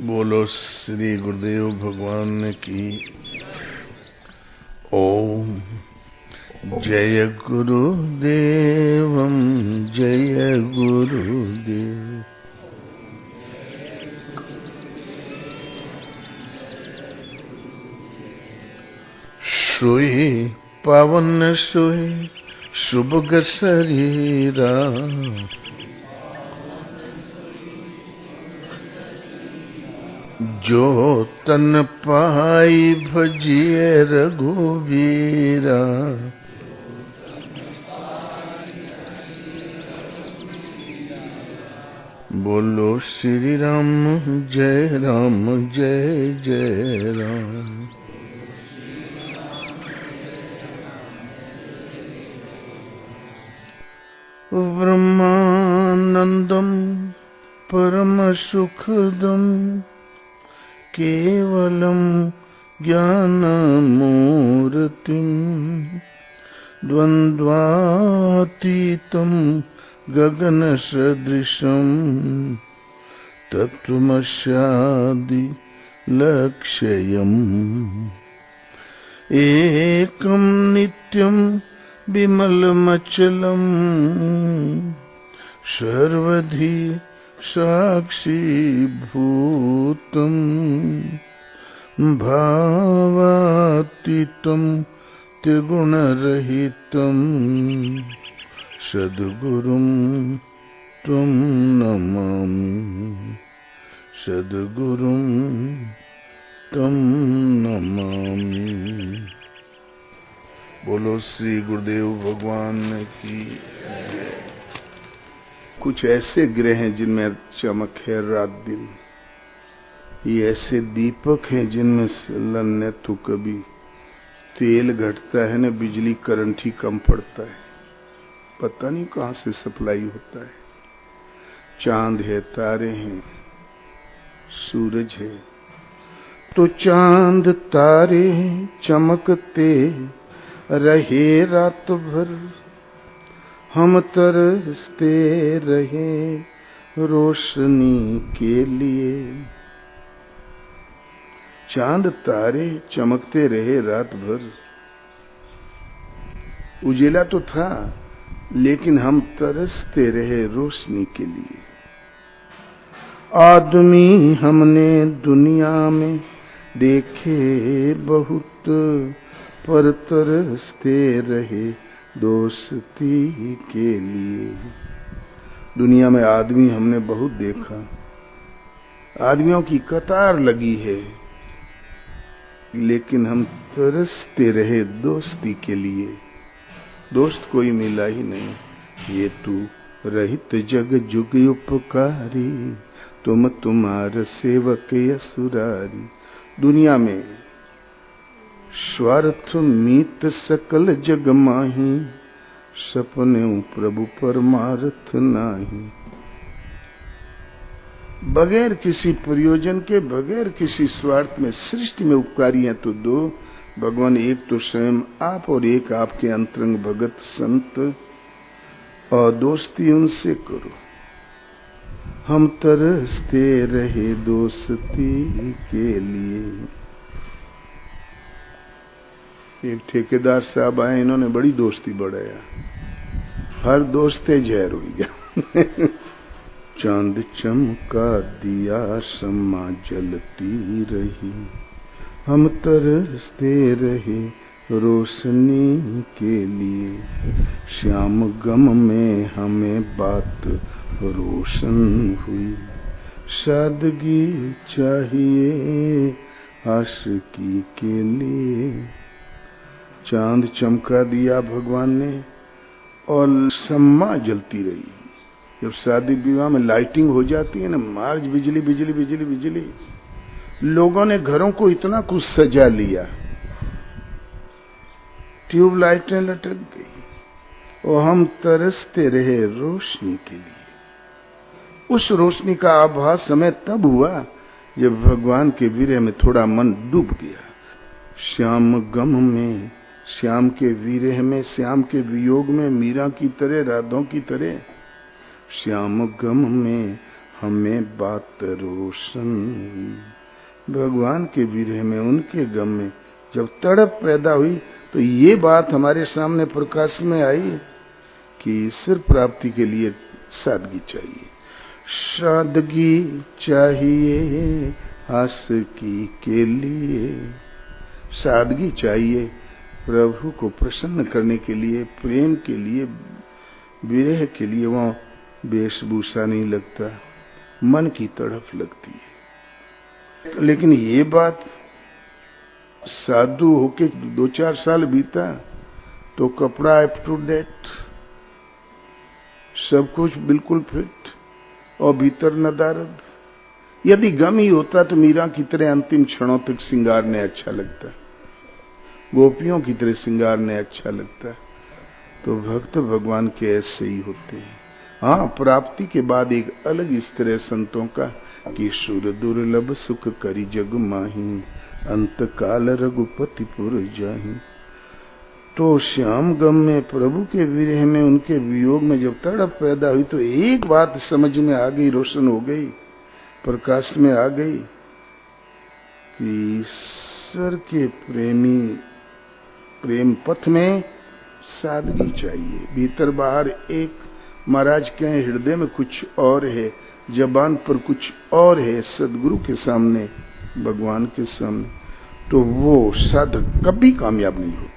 बोलो श्री गुरुदेव भगवान की। ओम जय गुरुदेवम जय गुरुदेव। सोए पावन सोए शुभग शरीरा, जो तन पाई भजिए रघुवीरा। बोलो श्री राम जय जय राम। ब्रह्मानंदम परम सुखदम केवलम ज्ञानमूर्तिम द्वन्द्वातीतं गगन सदृशं तत्त्वमस्यादि लक्ष्यम्। एकं नित्यं विमलमचलम् सर्वधी साक्षीभूतं भावातीतं त्रिगुणरहितं सद्गुरुं त्वं नमामि, सद्गुरुं त्वं नमामि। बोलो श्री गुरुदेव भगवान की। कुछ ऐसे ग्रह हैं जिनमें चमक है रात दिन, ये ऐसे दीपक हैं जिनमें न तो कभी तेल घटता है न बिजली करंट ही कम पड़ता है। पता नहीं कहां से सप्लाई होता है। चांद है, तारे हैं, सूरज है, तो चांद तारे चमकते रहे रात भर, हम तरसते रहे रोशनी के लिए। चांद तारे चमकते रहे रात भर। उजेला तो था लेकिन हम तरसते रहे रोशनी के लिए। आदमी हमने दुनिया में देखे बहुत, पर तरसते रहे दोस्ती के लिए। दुनिया में आदमी हमने बहुत देखा, आदमियों की कतार लगी है, लेकिन हम तरसते रहे दोस्ती के लिए। दोस्त कोई मिला ही नहीं। ये तू रहित जग जुग उपकारी, तुम तुम्हार सेवक असुरारी। दुनिया में स्वार्थ मीत सकल जग माही, सपने प्रभु परमार्थ नाही। बगैर किसी प्रयोजन के, बगैर किसी स्वार्थ में सृष्टि में उपकारी हैं तो दो, भगवान एक तो स्वयं आप और एक आपके अंतरंग भगत संत, और दोस्ती उनसे करो। हम तरसते रहे दोस्ती के लिए। एक ठेकेदार साहब आए, इन्होंने बड़ी दोस्ती बढ़ाया, हर दोस्ते जहर हो गया। चांद चमका दिया शम्मा जलती रही, हम तरसते रहे रोशनी के लिए। श्याम गम में हमें बात रोशन हुई, सादगी चाहिए आशिकी के लिए। चांद चमका दिया भगवान ने और शम्मा जलती रही। जब शादी विवाह में लाइटिंग हो जाती है ना, मार्च बिजली बिजली बिजली बिजली, लोगों ने घरों को इतना कुछ सजा लिया, ट्यूबलाइटें लटक गई, और हम तरसते रहे रोशनी के लिए। उस रोशनी का आभास हमें तब हुआ जब भगवान के विरह में थोड़ा मन डूब गया। श्याम गम में, श्याम के विरह में, श्याम के वियोग में, मीरा की तरह, राधों की तरह। श्याम गम में हमें बात रोशन। भगवान के विरह में, उनके गम में जब तड़प पैदा हुई तो ये बात हमारे सामने प्रकाश में आई कि ईश्वर प्राप्ति के लिए सादगी चाहिए, सादगी चाहिए आशिकी के लिए। सादगी चाहिए प्रभु को प्रसन्न करने के लिए, प्रेम के लिए, विरह के लिए। वहां वेशभूषा नहीं लगता, मन की तड़प लगती है। लेकिन ये बात साधु होके 2-4 साल बीता तो कपड़ा अप टू डेट, सब कुछ बिल्कुल फिट, और भीतर नदारद। यदि गम ही होता तो मीरा की तरह अंतिम क्षणों तक श्रृंगार ने अच्छा लगता, गोपियों की तरह श्रृंगार ने अच्छा लगता। तो भक्त भगवान के ऐसे ही होते हैं। हाँ, प्राप्ति के बाद एक अलग इस तरह संतों का कि सुर दुर्लभ सुख करी जग माही, अंत काल रघुपति पुर जाही। तो श्याम गम में, प्रभु के विरह में, उनके वियोग में जब तड़प पैदा हुई तो एक बात समझ में आ गई, रोशन हो गई, प्रकाश में आ गई कि ईश्वर के प्रेम पथ में सादगी चाहिए। भीतर बाहर एक, महाराज कहें हृदय में कुछ और है, जबान पर कुछ और है, सदगुरु के सामने, भगवान के सामने, तो वो साधक कभी कामयाब नहीं होता।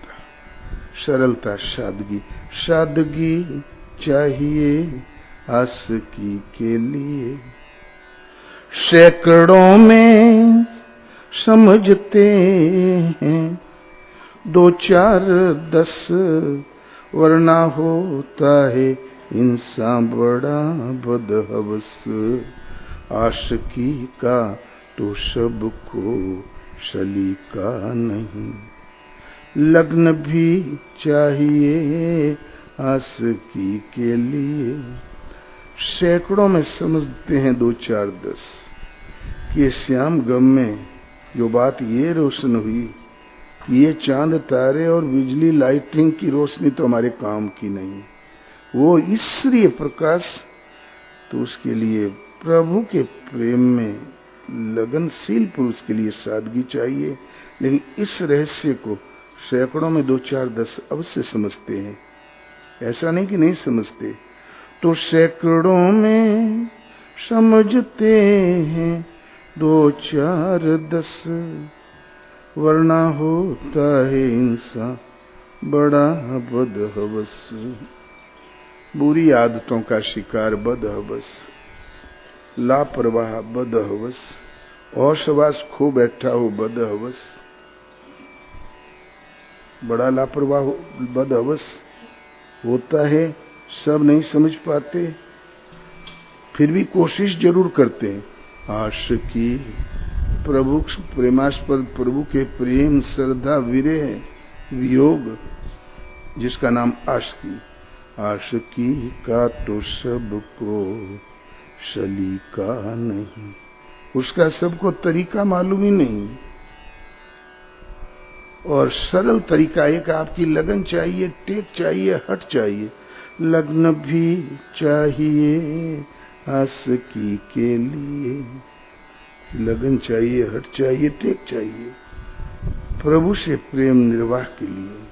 सरलता, सादगी, सादगी चाहिए आशिकी के लिए। सैकड़ों में समझते हैं 2-4-10, वरना होता है इंसान बड़ा बदहवस। आशिकी का तो सबको सलीका नहीं, लग्न भी चाहिए आशिकी के लिए। सैकड़ों में समझते हैं 2-4-10 कि श्याम गम में जो बात ये रोशन हुई, ये चांद तारे और बिजली लाइटिंग की रोशनी तो हमारे काम की नहीं, वो ईश्वरीय प्रकाश। तो उसके लिए प्रभु के प्रेम में लगनशील पुरुष के लिए सादगी चाहिए। लेकिन इस रहस्य को सैकड़ों में 2-4-10 अवश्य समझते हैं, ऐसा नहीं कि नहीं समझते। तो सैकड़ों में समझते हैं 2-4-10, वरना होता है इंसान बड़ा बदहवस। बुरी आदतों का शिकार बदहवस, लापरवाह बदहवस, होशवास खो बैठा हो बदहवस, बड़ा लापरवाह बदहवस होता है। सब नहीं समझ पाते, फिर भी कोशिश जरूर करते हैं। आशिकी, प्रभु प्रेमास्पद प्रभु के प्रेम, श्रद्धा, विरह, वियोग, जिसका नाम आशिकी। आशिकी का तो सबको सलीका नहीं, उसका सबको तरीका मालूम ही नहीं। और सरल तरीका एक, आपकी लगन चाहिए, टेक चाहिए, हट चाहिए। लग्न भी चाहिए आशिकी के लिए, लगन चाहिए, हट चाहिए, टेक चाहिए, प्रभु से प्रेम निर्वाह के लिए।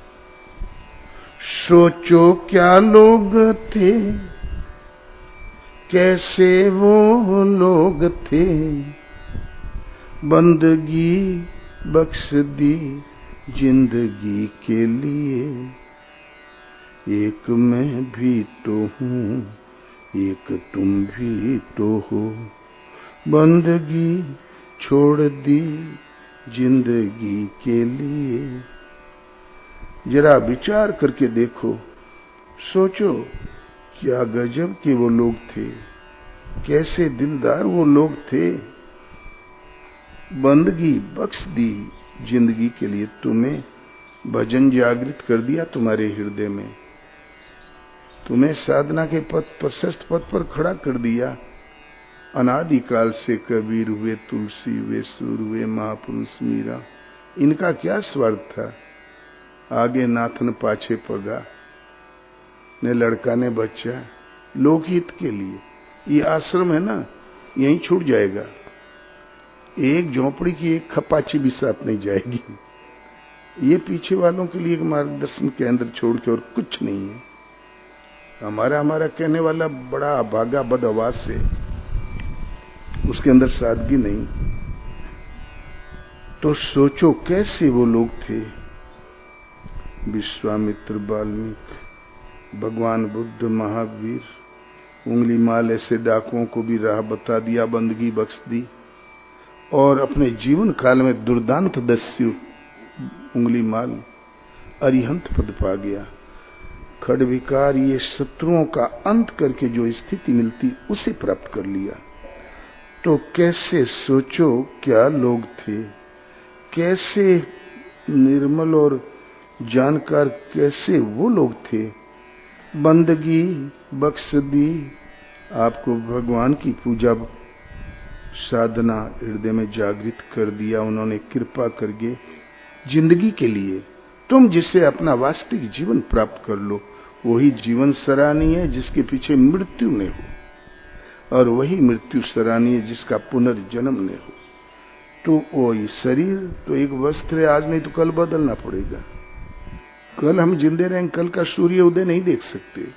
सोचो क्या लोग थे, कैसे वो लोग थे, बंदगी बख्श दी जिंदगी के लिए। एक मैं भी तो हूँ, एक तुम भी तो हो, बंदगी छोड़ दी जिंदगी के लिए। जरा विचार करके देखो, सोचो क्या गजब के वो लोग थे, कैसे दिलदार वो लोग थे। बंदगी बख्श दी जिंदगी के लिए, तुम्हें भजन जागृत कर दिया तुम्हारे हृदय में, तुम्हें साधना के पथ, प्रशस्त पथ पर खड़ा कर दिया। अनादिकाल से कबीर हुए, तुलसी हुए, सूर हुए, महापुरुष मीरा, इनका क्या स्वार्थ था। आगे नाथन पाछे पगा, ने लड़का ने बच्चा, लोकहित के लिए। ये आश्रम है ना, यहीं छूट जाएगा। एक झोपड़ी की एक खपाची भी साथ नहीं जाएगी। ये पीछे वालों के लिए एक मार्गदर्शन केंद्र छोड़ के और कुछ नहीं है। हमारा कहने वाला बड़ा अभागा बद आवाज से, उसके अंदर सादगी नहीं। तो सोचो कैसे वो लोग थे, विश्वामित्र, वाल्मीकि, भगवान बुद्ध, महावीर, उंगली माल ऐसे डाकुओं को भी राह बता दिया, बंदगी बख्श दी, और अपने जीवन काल में दुर्दांत दस्यु उंगली माल अरिहंत पद पा गया। खडविकार ये शत्रुओं का अंत करके जो स्थिति मिलती उसे प्राप्त कर लिया। तो कैसे सोचो क्या लोग थे, कैसे निर्मल और जानकार कैसे वो लोग थे। बंदगी बख्श दी, आपको भगवान की पूजा साधना हृदय में जागृत कर दिया उन्होंने कृपा करके। जिंदगी के लिए तुम जिससे अपना वास्तविक जीवन प्राप्त कर लो, वही जीवन सराहनीय है जिसके पीछे मृत्यु न हो, और वही मृत्यु सराहनीय है जिसका पुनर्जन्म न हो। तो वही शरीर तो एक वस्त्र है, आज नहीं तो कल बदलना पड़ेगा। कल हम जिंदे रहेंगे, कल का सूर्य उदय नहीं देख सकते।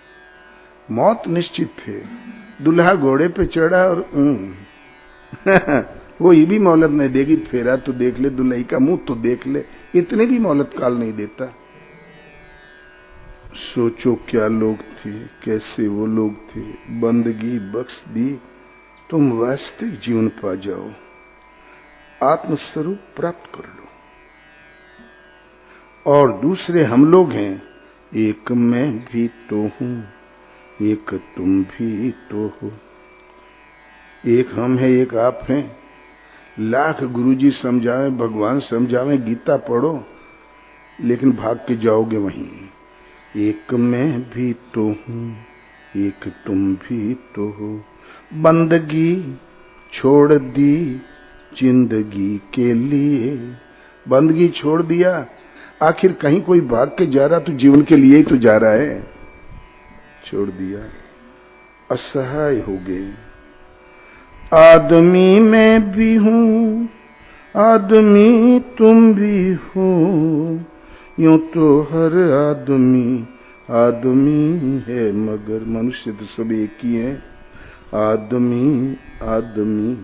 मौत निश्चित है। दुल्हा घोड़े पे चढ़ा और वो ये भी मोहलत नहीं देगी, फेरा तो देख ले, दुल्ही का मुंह तो देख ले, इतने भी मोहलत काल नहीं देता। सोचो क्या लोग थे, कैसे वो लोग थे। बंदगी बख्श दी, तुम वास्तविक जीवन पा जाओ, आत्मस्वरूप प्राप्त कर लो। और दूसरे हम लोग हैं, एक मैं भी तो हूं, एक तुम भी तो हो। एक हम है, एक आप हैं। लाख गुरुजी समझावे, भगवान समझावे, गीता पढ़ो, लेकिन भाग के जाओगे वहीं। एक मैं भी तो हूं, एक तुम भी तो हो। बंदगी छोड़ दी जिंदगी के लिए। बंदगी छोड़ दिया, आखिर कहीं कोई भाग के जा रहा तो जीवन के लिए ही तो जा रहा है। छोड़ दिया, असहाय हो गए। आदमी मैं भी हूँ, आदमी तुम भी हो, यूं तो हर आदमी आदमी है, मगर मनुष्य तो सब एक ही है। आदमी आदमी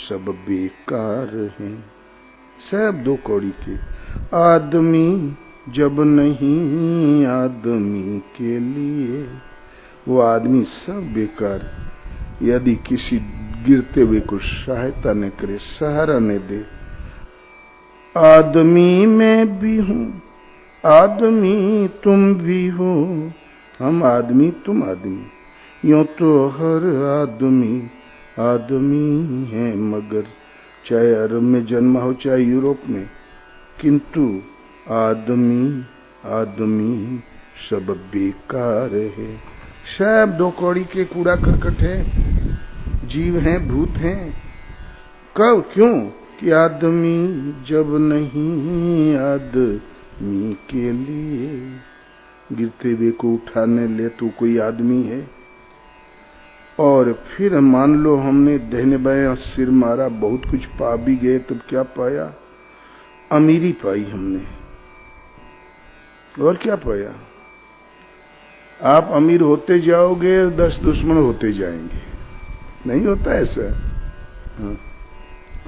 सब बेकार हैं, सब दो कौड़ी के। आदमी जब नहीं आदमी के लिए, वो आदमी सब बेकार। यदि किसी गिरते हुए को सहायता न करे, सहारा न दे। आदमी मैं भी हूँ, आदमी तुम भी हो, हम आदमी तुम आदमी, यूं तो हर आदमी आदमी है, मगर चाहे अरब में जन्मा हो चाहे यूरोप में, किंतु आदमी आदमी सब बेकार है। सब दो कौड़ी के कूड़ा करकट है, जीव हैं, भूत हैं। कब, क्यों कि आदमी जब नहीं आदमी के लिए, गिरते हुए को उठाने ले तो कोई आदमी है। और फिर मान लो हमने दहने बाएं सिर मारा, बहुत कुछ पा भी गए, तब क्या पाया? अमीरी पाई हमने, और क्या पाया? आप अमीर होते जाओगे, 10 दुश्मन होते जाएंगे। नहीं होता ऐसा। हाँ।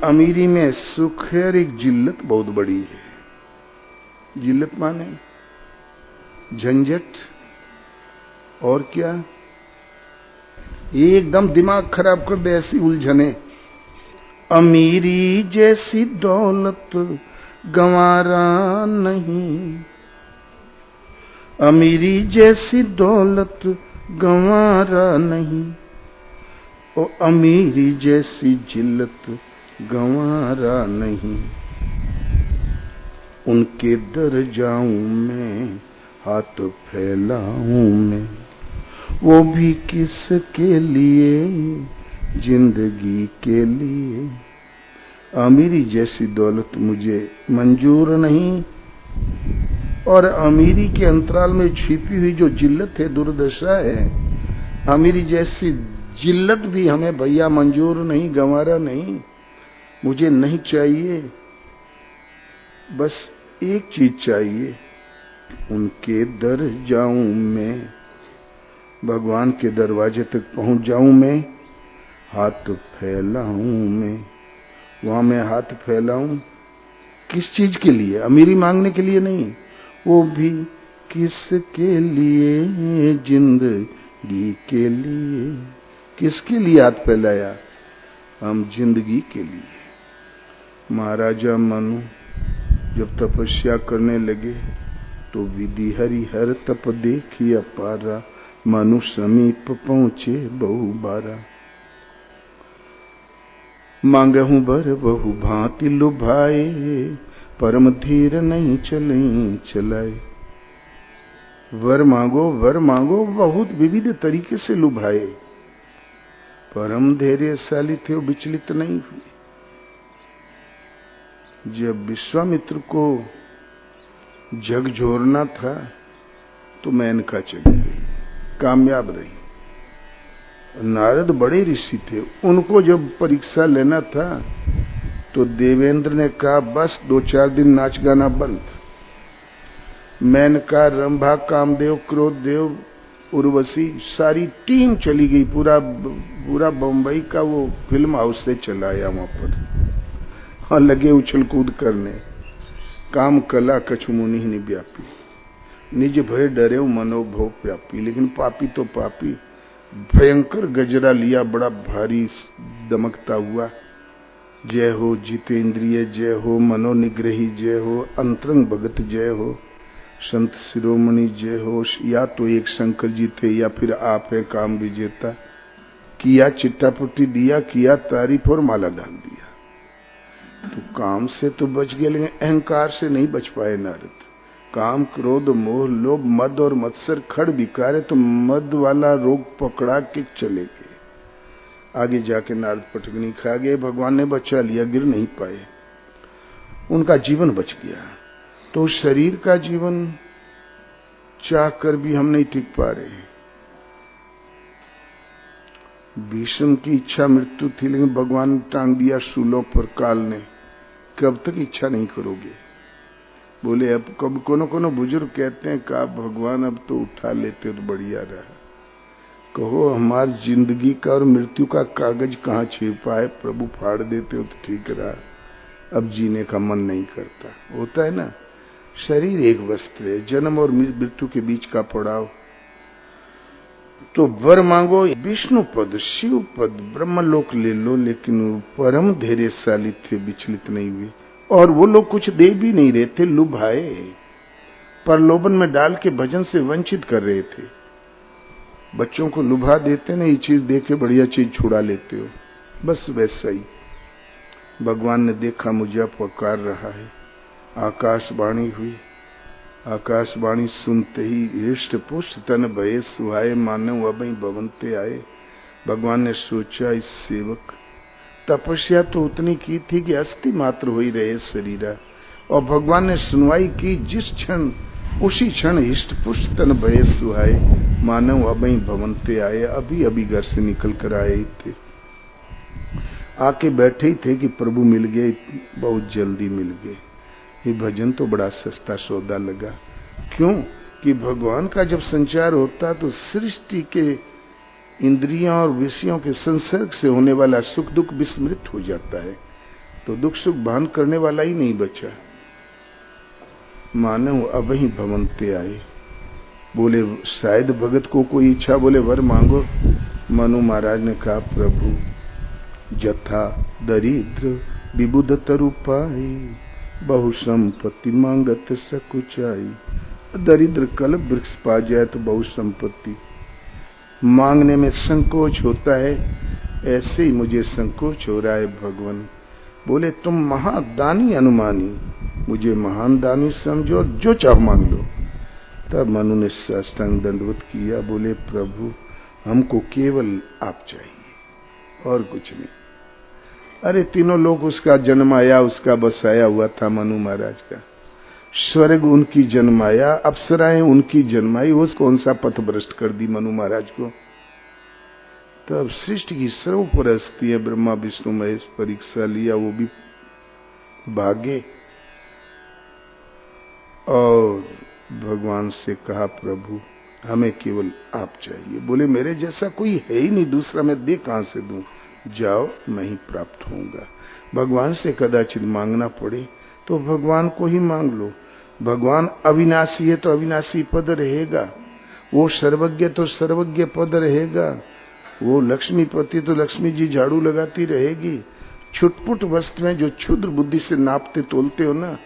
अमीरी में सुख है और एक जिल्लत बहुत बड़ी है। जिल्लत माने झंझट, और क्या? एकदम दिमाग खराब कर दे ऐसी उलझने। अमीरी जैसी दौलत गंवारा नहीं, अमीरी जैसी दौलत गंवारा नहीं, ओ अमीरी जैसी जिल्लत गंवारा नहीं। उनके दर जाऊं मैं, हाथ फैलाऊं मैं, वो भी किसके लिए? जिंदगी के लिए। अमीरी जैसी दौलत मुझे मंजूर नहीं, और अमीरी के अंतराल में छिपी हुई जो जिल्लत है, दुर्दशा है, अमीरी जैसी जिल्लत भी हमें भैया मंजूर नहीं, गंवारा नहीं, मुझे नहीं चाहिए। बस एक चीज चाहिए, उनके दर जाऊं मैं, भगवान के दरवाजे तक पहुंच जाऊं मैं, हाथ फैलाऊं मैं। वहां मैं हाथ फैलाऊं किस चीज के लिए? अमीरी मांगने के लिए नहीं, वो भी किसके लिए? जिंदगी के लिए। किसके लिए हाथ फैलाया? हम जिंदगी के लिए। महाराजा मनु जब तपस्या करने लगे तो विधि हरिहर तप देखी अपारा, मनु समीप पहुंचे बहु बारा। मांगहूं बर बहु भांति लुभाए, परम धीर नहीं चले चलाए। वर मांगो बहुत विविध तरीके से लुभाए, परम धैर्यशाली थे, वो विचलित नहीं हुए। जब विश्वामित्र को झकझोरना था तो मेनका चली गई, कामयाब रही। नारद बड़े ऋषि थे, उनको जब परीक्षा लेना था तो देवेंद्र ने कहा बस 2-4 दिन नाच गाना बंद। मेनका, रंभा, कामदेव, क्रोधदेव, उर्वशी सारी टीम चली गई। पूरा बम्बई का वो फिल्म हाउस से चलाया वहां पर, और लगे उछल कूद करने। काम कला कछु मुनि ही व्यापी, निज भय डरे मनोभव व्यापी। लेकिन पापी तो पापी, भयंकर गजरा लिया, बड़ा भारी दमकता हुआ। जय हो जितेंद्रिय जय हो, मनोनिग्रही जय हो, अंतरंग भगत जय हो, संत शिरोमणि जय हो। या तो एक शंकर जी थे या फिर आप है काम विजेता। किया चिट्टापुट्टी दिया, किया तारीफ और माला डाल दिया। तो काम से तो बच गए, लेकिन अहंकार से नहीं बच पाए नारद। काम, क्रोध, मोह, लोभ, मद और मत्सर खड़ विकार है, तो मद वाला रोग पकड़ा के चले गए। आगे जाके नारद पटकनी खा गए, भगवान ने बचा लिया, गिर नहीं पाए, उनका जीवन बच गया। तो शरीर का जीवन चाह कर भी हम नहीं टिक पा रहे। भीष्म की इच्छा मृत्यु थी, लेकिन भगवान ने टांग दिया शूलों पर काल ने। कब तक इच्छा नहीं करोगे? बोले अब कब कोनो बुजुर्ग कहते हैं का भगवान अब तो उठा लेते तो बढ़िया रहा। कहो हमारी जिंदगी का और मृत्यु का कागज कहाँ छिपा है, प्रभु फाड़ देते हो तो ठीक रहा, अब जीने का मन नहीं करता। होता है ना, शरीर एक वस्त्र है, जन्म और मृत्यु के बीच का पड़ाव। तो वर मांगो, विष्णु पद, शिव पद, ब्रह्मलोक ले लो, लेकिन वो परम धैर्यशाली थे, विचलित नहीं हुए। और वो लोग कुछ दे भी नहीं रहे थे, लुभाए, प्रलोभन में डाल के भजन से वंचित कर रहे थे। बच्चों को लुभा देते ना, ये चीज देके बढ़िया चीज छुड़ा लेते हो, बस वैसा ही भगवान ने देखा मुझे पुकार रहा है। आकाशवाणी हुई, आकाशवाणी सुनते ही हृष्ट पुष्ट तन भये सुहाए, मानव अबई भवंते आए। भगवान ने सोचा इस सेवक, तपस्या तो उतनी की थी कि अस्थि मात्र हो ही रहे शरीरा, और भगवान ने सुनवाई की जिस क्षण, उसी क्षण हृष्ट पुष्ट तन भये सुहाए, मानव अबई भवंते आए। अभी अभी घर से निकल कर आए थे, आके बैठे ही थे कि प्रभु मिल गए, बहुत जल्दी मिल गए। ये भजन तो बड़ा सस्ता सौदा लगा। क्यों कि भगवान का जब संचार होता तो सृष्टि के इंद्रियों और विषयों के संसर्ग से होने वाला सुख दुख विस्मृत हो जाता है, तो दुख सुख भान करने वाला ही नहीं बचा। मानव अब ही भवंते आए। बोले शायद भगत को कोई इच्छा, बोले वर मांगो। मनु महाराज ने कहा प्रभु जथा दरिद्र विबुध तरुपाई, बहु संपत्ति मांगत सकुचाई। दरिद्र कल्प वृक्ष पा जाए तो बहु संपत्ति मांगने में संकोच होता है, ऐसे ही मुझे संकोच हो रहा है भगवान। बोले तुम महादानी अनुमानी, मुझे महान दानी समझो, जो चाहो मांग लो। तब मनु ने साष्टांग दंडवत किया, बोले प्रभु हमको केवल आप चाहिए और कुछ नहीं। अरे तीनों लोग उसका जन्माया, उसका बसाया हुआ था मनु महाराज का। स्वर्ग उनकी जन्माया, अप्सराएं उनकी जन्माई, उस कौन सा पथ भ्रष्ट कर दी मनु महाराज को। तब सृष्टि की सर्वोपरि हस्ती है ब्रह्मा विष्णु महेश परीक्षा लिया, वो भी भागे और भगवान से कहा प्रभु हमें केवल आप चाहिए। बोले मेरे जैसा कोई है ही नहीं, दूसरा मैं दे कहां से दूं, जाओ मैं ही प्राप्त होऊंगा। भगवान से कदाचित मांगना पड़े तो भगवान को ही मांग लो। भगवान अविनाशी है तो अविनाशी पद रहेगा, वो सर्वज्ञ तो सर्वज्ञ पद रहेगा, वो लक्ष्मीपति तो लक्ष्मी जी झाड़ू लगाती रहेगी। छुटपुट वस्तुएं जो क्षुद्र बुद्धि से नापते तोलते हो ना,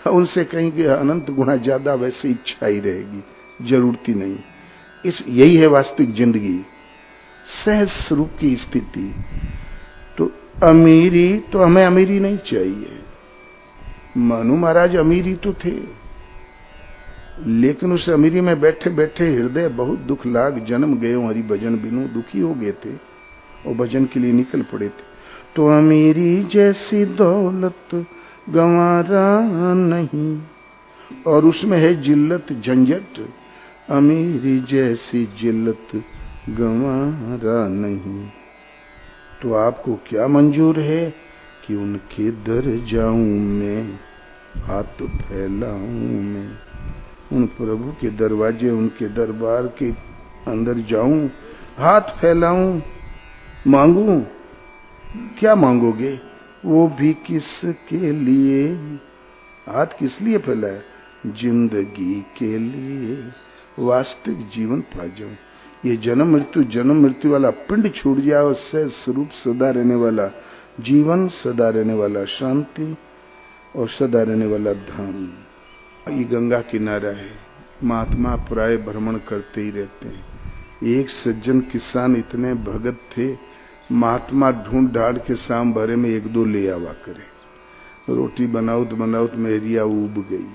उनसे कहेंगे अनंत गुना ज्यादा, वैसे इच्छा ही रहेगी, जरूरत ही नहीं। यही है वास्तविक जिंदगी, सहज स्वरूप की स्थिति। तो अमीरी तो हमें अमीरी नहीं चाहिए। मनु महाराज अमीरी तो थे, लेकिन उस अमीरी में बैठे बैठे हृदय बहुत दुख लाग, जन्म गए हरि भजन बिनु, दुखी हो गए थे और भजन के लिए निकल पड़े थे। तो अमीरी जैसी दौलत गंवारा नहीं, और उसमें है जिल्लत झंझट, अमीरी जैसी जिल्लत गंवारा नहीं। तो आपको क्या मंजूर है कि उनके दर जाऊं मैं, हाथ फैलाऊं मैं, उन प्रभु के दरवाजे उनके दरबार के अंदर जाऊं, हाथ फैलाऊं, मांगू। क्या मांगोगे? वो भी किसके लिए? हाथ किस लिए फैलाए? जिंदगी के लिए, वास्तविक जीवन पा जाऊं। ये जन्म मृत्यु वाला पिंड छूट जाए और सहज स्वरूप सदा रहने वाला जीवन, सदा रहने वाला शांति और सदा रहने वाला धाम। ये गंगा किनारा है, महात्मा प्राय भ्रमण करते ही रहते हैं। एक सज्जन किसान इतने भगत थे, महात्मा ढूंढ ढाड़ के शाम भरे में एक दो ले आवा करे। रोटी बनाओ तो मेहरिया उब गई।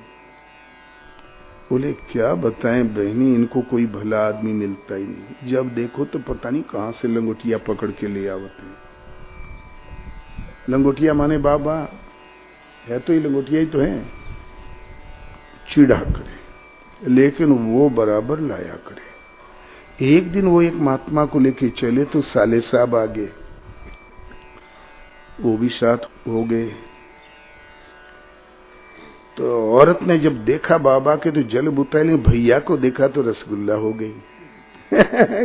बोले क्या बताएं बहनी, इनको कोई भला आदमी मिलता ही नहीं, जब देखो तो पता नहीं कहां से लंगोटिया पकड़ के ले आवते हैं। लंगोटिया माने बाबा है, तो ये लंगोटिया ही तो है। चिढ़ा करे, लेकिन वो बराबर लाया करे। एक दिन वो एक महात्मा को लेके चले तो साले साहब आ गए, वो भी साथ हो गए। तो औरत ने जब देखा बाबा के तो जल बुता ली, भैया को देखा तो रसगुल्ला हो गई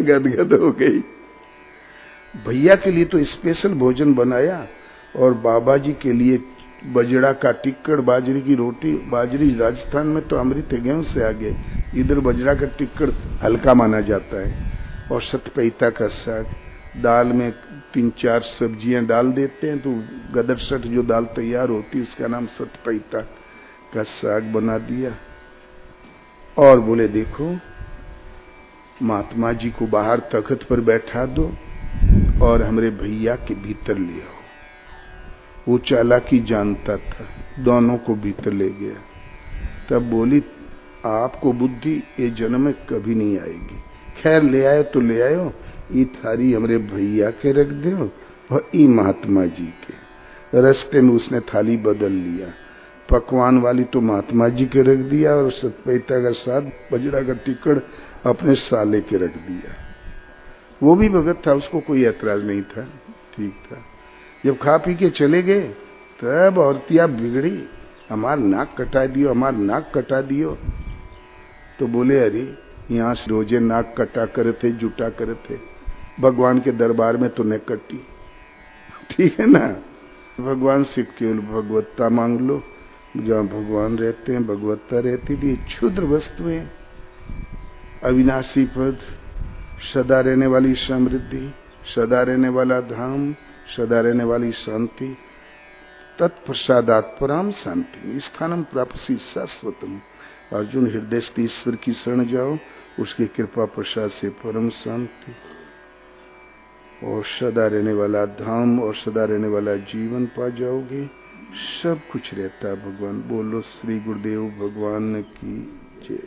गदगद हो गई। भैया के लिए तो स्पेशल भोजन बनाया और बाबा जी के लिए बजड़ा का टिक्कड़, बाजरे की रोटी। बाजरी राजस्थान में तो अमृत गेहूं से आगे, इधर बजड़ा का टिक्कड़ हल्का माना जाता है। और सतपैता का साग, दाल में 3-4 सब्जियां डाल देते हैं तो गदर सट जो दाल तैयार होती है उसका नाम सतपैता का साग बना दिया। और बोले देखो महात्मा जी को बाहर तख्त पर बैठा दो और हमारे भैया के भीतर ले आओ। वो चालाकी जानता था, दोनों को भीतर ले गया। तब बोली आपको बुद्धि ये जन्म में कभी नहीं आएगी, खैर ले आए तो ले आयो, ये थारी हमारे भैया के रख दो और ई महात्मा जी के। रास्ते में उसने थाली बदल लिया, पकवान वाली तो महात्मा जी के रख दिया और सतपैता का साथ बजरा का टिक्कड़ अपने साले के रख दिया। वो भी भगत था, उसको कोई ऐतराज नहीं था, ठीक था। जब खा पी के चले गए तब औरतिया बिगड़ी, हमार नाक कटा दियो, हमार नाक कटा दियो। तो बोले अरे यहाँ से रोजे नाक कटा करे थे, जुटा करे थे, भगवान के दरबार में तो न कटी, ठीक है ना। भगवान से केवल भगवत्ता मांग लो, जहाँ भगवान रहते हैं भगवत्ता रहती थी। क्षुद्र वस्तुएं, अविनाशी पद, सदा रहने वाली समृद्धि, सदा रहने वाला धाम, सदा रहने वाली शांति, तत्प्रसादात् पराम शांति स्थानम प्राप्ति शाश्वतम। अर्जुन हृदय स्थित ईश्वर की शरण जाओ, उसकी कृपा प्रसाद से परम शांति और सदा रहने वाला धाम और सदा रहने वाला जीवन पा जाओगे। सब कुछ रहता है भगवान। बोलो श्री गुरुदेव भगवान की जय।